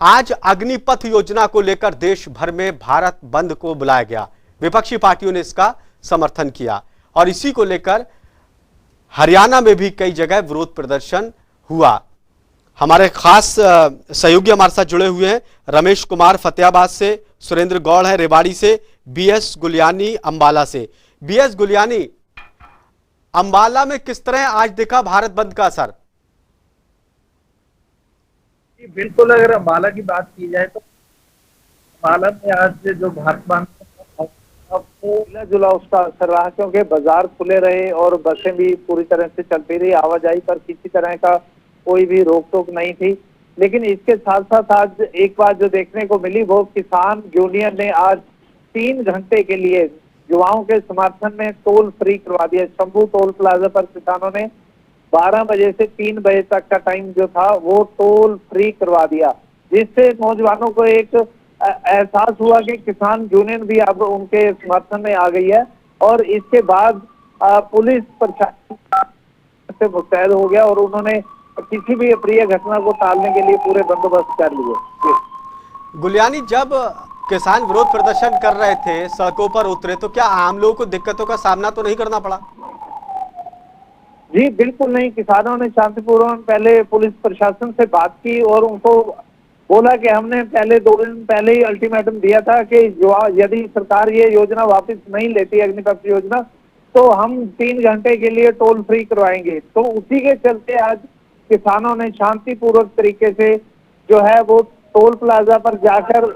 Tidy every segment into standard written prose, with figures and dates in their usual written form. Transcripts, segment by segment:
आज अग्निपथ योजना को लेकर देश भर में भारत बंद को बुलाया गया। विपक्षी पार्टियों ने इसका समर्थन किया और इसी को लेकर हरियाणा में भी कई जगह विरोध प्रदर्शन हुआ। हमारे खास सहयोगी हमारे साथ जुड़े हुए हैं, रमेश कुमार फतेहाबाद से, सुरेंद्र गौड़ है रेवाड़ी से, बीएस गुलियानी अंबाला से। बीएस गुलियानी, अंबाला में किस तरह आज देखा भारत बंद का असर? बिल्कुल, अगर अंबाला की बात की जाए तो अंबाला में आज जो भारत बंद मिला जुला उसका असर रहा, क्योंकि बाजार खुले रहे और बसें भी पूरी तरह से चलती रही। आवाजाही पर किसी तरह का कोई भी रोक टोक नहीं थी। लेकिन इसके साथ साथ आज एक बात जो देखने को मिली वो किसान यूनियन ने आज 3 घंटे के लिए युवाओं के समर्थन में टोल फ्री करवा दिया। शंभू टोल प्लाजा पर किसानों ने 12 बजे से 3 बजे तक का टाइम जो था वो टोल फ्री करवा दिया, जिससे नौजवानों को एक एहसास हुआ कि किसान यूनियन भी अब उनके समर्थन में आ गई है। और इसके बाद पुलिस प्रशासन से मुस्तैद हो गया और उन्होंने किसी भी अप्रिय घटना को टालने के लिए पूरे बंदोबस्त कर लिए। गुलियानी, जब किसान विरोध प्रदर्शन कर रहे थे, सड़कों पर उतरे, तो क्या आम लोगों को दिक्कतों का सामना तो नहीं करना पड़ा? जी बिल्कुल नहीं। किसानों ने शांतिपूर्वक पहले पुलिस प्रशासन से बात की और उनको बोला कि हमने पहले 2 दिन पहले ही अल्टीमेटम दिया था कि यदि सरकार ये योजना वापस नहीं लेती, अग्निपथ योजना, तो हम 3 घंटे के लिए टोल फ्री करवाएंगे। तो उसी के चलते आज किसानों ने शांतिपूर्वक तरीके से जो है वो टोल प्लाजा पर जाकर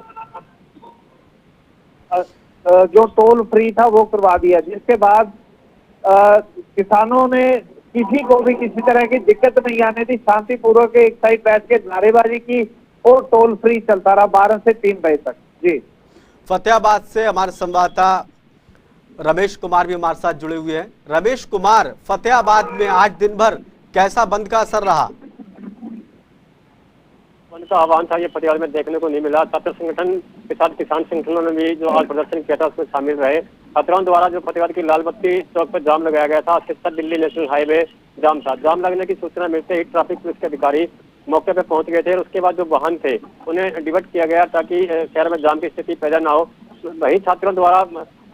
जो टोल फ्री था वो करवा दिया, जिसके बाद किसानों ने किसी को भी किसी तरह की दिक्कत नहीं आने दी। शांतिपूर्वक एक साइड बैठ के नारेबाजी की और टोल फ्री चलता रहा 12 से 3 बजे तक। जी, फतेहाबाद से हमारे संवाददाता रमेश कुमार भी हमारे साथ जुड़े हुए हैं। रमेश कुमार, फतेहाबाद में आज दिन भर कैसा बंद का असर रहा? बंद का आह्वान था, ये फतेहाबाद में देखने को नहीं मिला। छात्र संगठन के साथ किसान संगठनों ने भी जो आज प्रदर्शन किया था उसमें शामिल रहे। छात्रों द्वारा जो फतेहाबाद की लाल बत्ती चौक पर जाम लगाया गया था, सिरसा दिल्ली नेशनल हाईवे जाम था। जाम लगने की सूचना मिलते ही ट्रैफिक पुलिस के अधिकारी मौके पर पहुंच गए थे और उसके बाद जो वाहन थे उन्हें डिवर्ट किया गया ताकि शहर में जाम की स्थिति पैदा ना हो। वही छात्रों द्वारा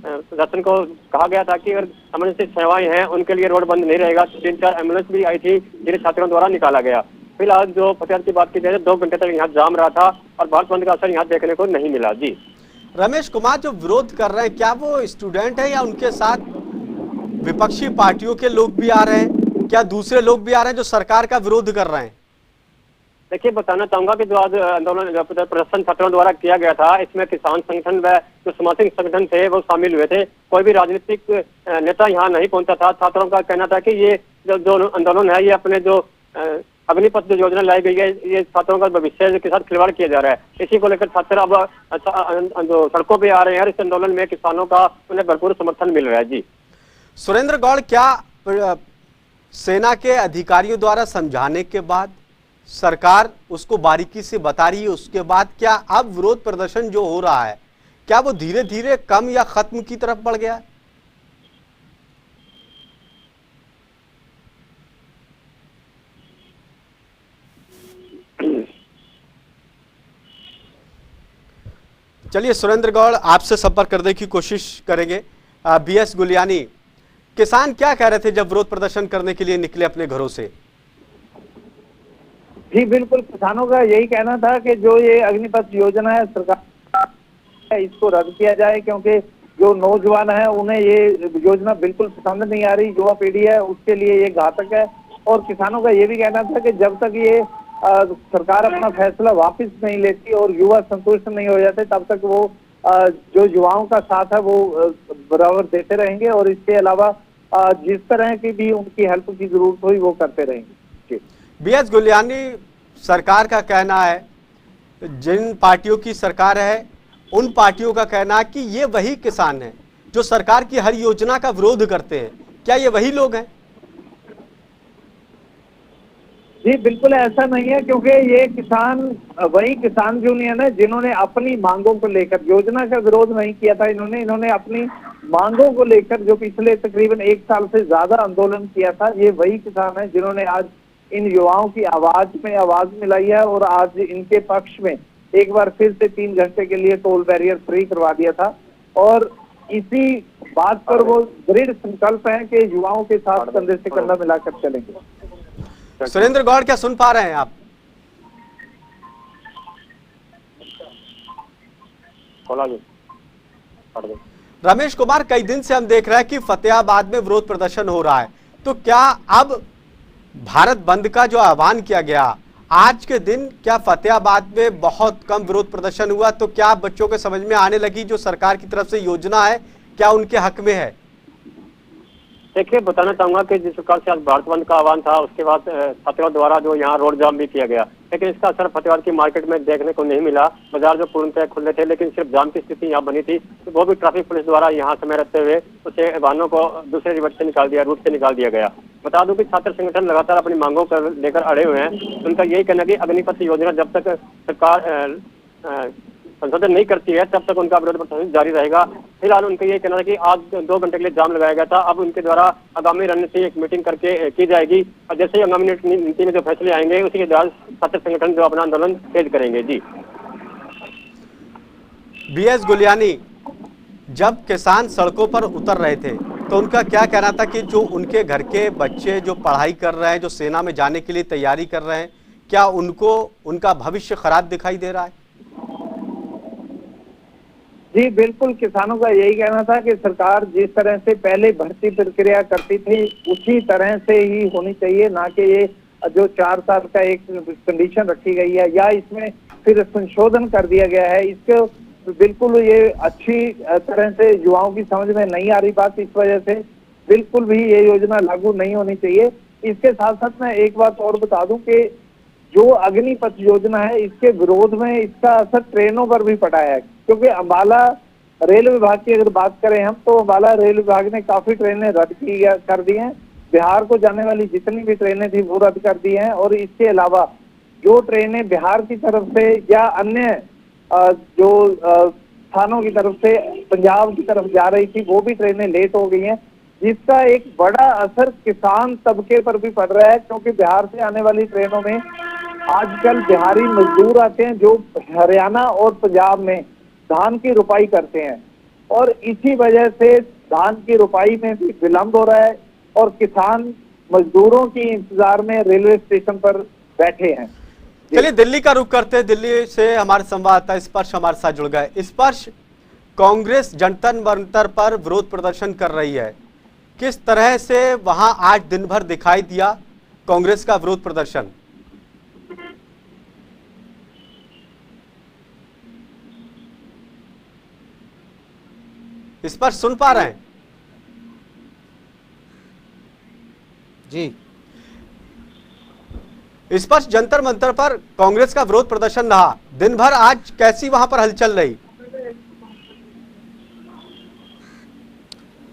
प्रशासन को कहा गया था कि अगर इमरजेंसी सेवाएं हैं उनके लिए रोड बंद नहीं रहेगा। 3-4 एम्बुलेंस भी आई थी जिन्हें छात्रों द्वारा निकाला गया। फिलहाल जो फतेहाबाद की बात की जाए 2 घंटे तक यहाँ जाम रहा था और भारत बंद का असर यहाँ देखने को नहीं मिला। जी रमेश कुमार, जो विरोध कर रहे हैं क्या वो स्टूडेंट है या उनके साथ विपक्षी पार्टियों के लोग भी आ रहे हैं? क्या दूसरे लोग भी आ रहे हैं जो सरकार का विरोध कर रहे हैं? देखिए, बताना चाहूंगा कि जो आज आंदोलन प्रदर्शन छात्रों द्वारा किया गया था, इसमें किसान संगठन व जो सामाजिक संगठन थे वो शामिल हुए थे। कोई भी राजनीतिक नेता यहाँ नहीं पहुंचा था। छात्रों का कहना था कि ये जो आंदोलन है ये अपने जो अग्निपथ जो योजना लाई गई है ये छात्रों का भविष्य के साथ खिलवाड़ किया जा रहा है। इसी को लेकर छात्र अब जो सड़कों पे आ रहे हैं और इस आंदोलन में किसानों का उन्हें भरपूर समर्थन मिल रहा है। जी सुरेंद्र गौड़, क्या सेना के अधिकारियों द्वारा समझाने के बाद सरकार उसको बारीकी से बता रही है, उसके बाद क्या अब विरोध प्रदर्शन जो हो रहा है क्या वो धीरे धीरे कम या खत्म की तरफ बढ़ गया? चलिए सुरेंद्र गौड़, आपसे संपर्क करने की कोशिश करेंगे। बीएस गुलियानी, किसान क्या कह रहे थे जब विरोध प्रदर्शन करने के लिए निकले अपने घरों से? जी बिल्कुल, किसानों का यही कहना था कि जो ये अग्निपथ योजना है सरकार इसको रद्द किया जाए, क्योंकि जो नौजवान है उन्हें ये योजना बिल्कुल पसंद नहीं आ रही। युवा पीढ़ी है उसके लिए ये घातक है। और किसानों का ये भी कहना था कि जब तक ये सरकार अपना फैसला वापस नहीं लेती और युवा संतुष्ट नहीं हो जाते तब तक वो जो युवाओं का साथ है वो बराबर देते रहेंगे और इसके अलावा जिस तरह की भी उनकी हेल्प की जरूरत हुई वो करते रहेंगे। बीएस गुलियानी, सरकार का कहना है, जिन पार्टियों की सरकार है उन पार्टियों का कहना है कि ये वही किसान हैं जो सरकार की हर योजना का विरोध करते हैं। क्या ये वही लोग हैं? जी बिल्कुल ऐसा नहीं है, क्योंकि ये किसान वही किसान यूनियन है जिन्होंने अपनी मांगों को लेकर योजना का विरोध नहीं किया था। इन्होंने अपनी मांगों को लेकर जो पिछले तकरीबन 1 साल से ज्यादा आंदोलन किया था, ये वही किसान है जिन्होंने आज इन युवाओं की आवाज में आवाज मिलाई है और आज इनके पक्ष में एक बार फिर से 3 घंटे के लिए टोल बैरियर फ्री करवा दिया था। और इसी बात पर वो दृढ़ संकल्प है कि युवाओं के साथ कंधे से कंधा मिलाकर चलेंगे। सुरेंद्र गौड़, क्या सुन पा रहे हैं आप? रमेश कुमार, कई दिन से हम देख रहे हैं कि फतेहाबाद में विरोध प्रदर्शन हो रहा है, तो क्या अब भारत बंद का जो आह्वान किया गया, आज के दिन क्या फतेहाबाद में बहुत कम विरोध प्रदर्शन हुआ? तो क्या बच्चों के समझ में आने लगी जो सरकार की तरफ से योजना है, क्या उनके हक में है? देखिए, बताना चाहूंगा कि जिस प्रकार से आज भारत बंद का आह्वान था, उसके बाद फतेहाबाद द्वारा जो यहाँ रोड जाम भी किया गया, लेकिन इसका असर फतेहाबाद की मार्केट में देखने को नहीं मिला। बाजार जो पूर्णतः खुले थे, लेकिन सिर्फ जाम की स्थिति यहाँ बनी थी, तो वो भी ट्रैफिक पुलिस द्वारा यहाँ समय रहते हुए उसे वाहनों को दूसरे रूट से निकाल दिया गया। बता दूं कि छात्र संगठन लगातार अपनी मांगों को लेकर अड़े हुए हैं। उनका यही कहना कि अग्निपथ योजना जब तक सरकार संशोधन नहीं करती है, तब तक उनका विरोध प्रदर्शन जारी रहेगा। फिलहाल उनका ये कहना है कि आज 2 घंटे के लिए जाम लगाया गया था, अब उनके द्वारा आगामी रणनीति एक मीटिंग करके की जाएगी, और जैसे ही आगामी नीति में जो फैसले आएंगे, उसी के द्वारा छात्र संगठन जो अपना आंदोलन तेज करेंगे। जी बीएस गुलियानी, जब किसान सड़कों पर उतर रहे थे तो उनका क्या कहना था कि जो उनके घर के बच्चे जो पढ़ाई कर रहे हैं, जो सेना में जाने के लिए तैयारी कर रहे हैं, क्या उनको उनका भविष्य खराब दिखाई दे रहा है? जी बिल्कुल, किसानों का यही कहना था कि सरकार जिस तरह से पहले भर्ती प्रक्रिया करती थी उसी तरह से ही होनी चाहिए, ना कि ये जो 4 साल का एक कंडीशन रखी गई है या इसमें फिर संशोधन कर दिया गया है। इसको बिल्कुल ये अच्छी तरह से युवाओं की समझ में नहीं आ रही बात, इस वजह से बिल्कुल भी ये योजना लागू नहीं होनी चाहिए। इसके साथ साथ मैं एक बात और बता दूं कि जो अग्निपथ योजना है, इसके विरोध में इसका असर ट्रेनों पर भी पड़ा है, क्योंकि अंबाला रेल विभाग की अगर बात करें हम, तो अंबाला रेल विभाग ने काफी ट्रेनें रद्द कर दी हैं। बिहार को जाने वाली जितनी भी ट्रेनें थी वो रद्द कर दी हैं, और इसके अलावा जो ट्रेनें बिहार की तरफ से या अन्य जो स्थानों की तरफ से पंजाब की तरफ जा रही थी, वो भी ट्रेनें लेट हो गई हैं, जिसका एक बड़ा असर किसान तबके पर भी पड़ रहा है। क्योंकि बिहार से आने वाली ट्रेनों में आजकल बिहारी मजदूर आते हैं जो हरियाणा और पंजाब में धान की रुपाई करते हैं, और इसी वजह से धान की रुपाई में भी विलंब हो रहा है, और किसान मजदूरों की इंतजार में रेलवे स्टेशन पर बैठे हैं। चलिए दिल्ली का रुख करते हैं। दिल्ली से हमारे संवाददाता स्पर्श हमारे साथ जुड़ गए। स्पर्श, कांग्रेस जंतर मंतर पर विरोध प्रदर्शन कर रही है, किस तरह से वहां आज दिन भर दिखाई दिया कांग्रेस का विरोध प्रदर्शन? इस पर सुन पा रहे हैं? जी, इस पर जंतर मंतर पर कांग्रेस का विरोध प्रदर्शन रहा दिन भर, आज कैसी वहां पर हलचल रही?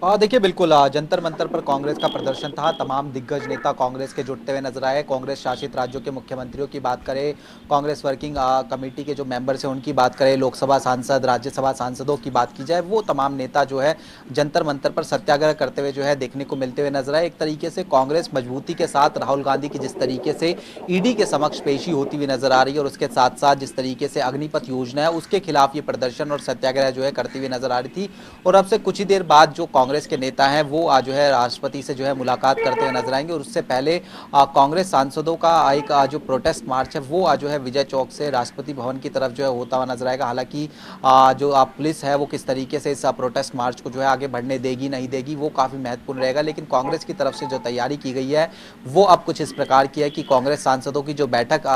देखिए बिल्कुल जंतर मंतर पर कांग्रेस का प्रदर्शन था। तमाम दिग्गज नेता कांग्रेस के जुटते हुए नजर आए। कांग्रेस शासित राज्यों के मुख्यमंत्रियों की बात करें, कांग्रेस वर्किंग कमेटी के जो मेंबर्स हैं उनकी बात करें, लोकसभा सांसद, राज्यसभा सांसदों की बात की जाए, वो तमाम नेता जो है जंतर मंतर पर सत्याग्रह करते हुए जो है देखने को मिलते हुए नजर आए। एक तरीके से कांग्रेस मजबूती के साथ राहुल गांधी की जिस तरीके से ईडी के समक्ष पेशी होती हुई नजर आ रही है, और उसके साथ साथ जिस तरीके से अग्निपथ योजना है उसके खिलाफ ये प्रदर्शन और सत्याग्रह जो है करती हुई नजर आ रही थी। और अब से कुछ ही देर बाद जो कांग्रेस के नेता हैं वो आज जो है राष्ट्रपति से जो है मुलाकात करते हुए नजर आएंगे, और उससे पहले कांग्रेस सांसदों का एक जो प्रोटेस्ट मार्च है वो आज जो है विजय चौक से राष्ट्रपति भवन की तरफ जो है होता हुआ नजर आएगा। हालांकि जो पुलिस है वो किस तरीके से इस प्रोटेस्ट मार्च को जो है आगे बढ़ने देगी नहीं देगी वो काफी महत्वपूर्ण रहेगा, लेकिन कांग्रेस की तरफ से जो तैयारी की गई है वो अब कुछ इस प्रकार की है कि कांग्रेस सांसदों की जो बैठक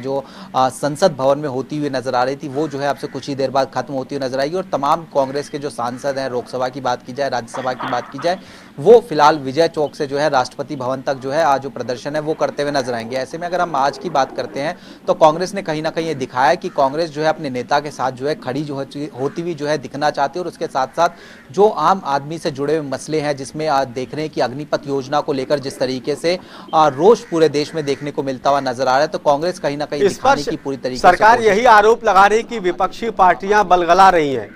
जो संसद भवन में होती हुई नजर आ रही थी वो जो है अब से कुछ ही देर बाद खत्म होती हुई नजर आएगी, और तमाम कांग्रेस के जो सांसद हैं, लोकसभा की बात की जाए, राज्यसभा की बात की जाए, वो फिलहाल विजय चौक से जो है राष्ट्रपति भवन तक जो है आज जो प्रदर्शन है वो करते हुए नजर आएंगे। ऐसे में अगर हम आज की बात करते हैं तो कांग्रेस ने कहीं ना कहीं ये दिखाया कि कांग्रेस जो है अपने नेता के साथ जो है खड़ी जो होती हुई जो है दिखना चाहती है, और उसके साथ साथ जो आम आदमी से जुड़े हुए मसले हैं, जिसमें आज देख रहे हैं कि अग्निपथ योजना को लेकर जिस तरीके से रोष पूरे देश में देखने को मिलता हुआ नजर आ रहा है, तो कांग्रेस कहीं ना कहीं दिखाने की पूरी तरीके से सरकार यही आरोप लगा रही कि विपक्षी पार्टियां बलगला रही हैं।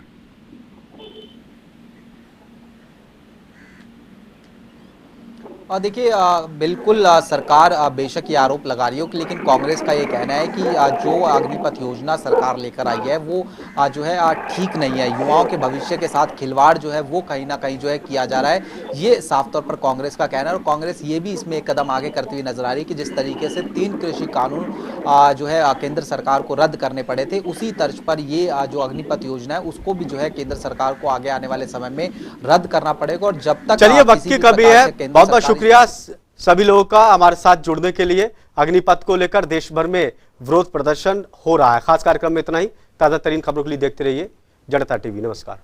देखिए बिल्कुल सरकार बेशक ये आरोप लगा रही हो लेकिन कांग्रेस का ये कहना है कि जो अग्निपथ योजना सरकार लेकर आई है वो जो है ठीक नहीं है। युवाओं के भविष्य के साथ खिलवाड़ जो है वो कहीं ना कहीं जो है किया जा रहा है, ये साफ तौर पर कांग्रेस का कहना है। और कांग्रेस ये भी इसमें एक कदम आगे करती हुई नजर आ रही है कि जिस तरीके से 3 कृषि कानून जो है केंद्र सरकार को रद्द करने पड़े थे, उसी तर्ज पर ये जो अग्निपथ योजना है उसको भी जो है केंद्र सरकार को आगे आने वाले समय में रद्द करना पड़ेगा। और जब तक चलिए वक्त की कमी है, बहुत बहुत शुक्रिया सभी लोगों का हमारे साथ जुड़ने के लिए। अग्निपथ को लेकर देश भर में विरोध प्रदर्शन हो रहा है। खास कार्यक्रम में इतना ही। ताजा तरीन खबरों के लिए देखते रहिए जनता टीवी। नमस्कार।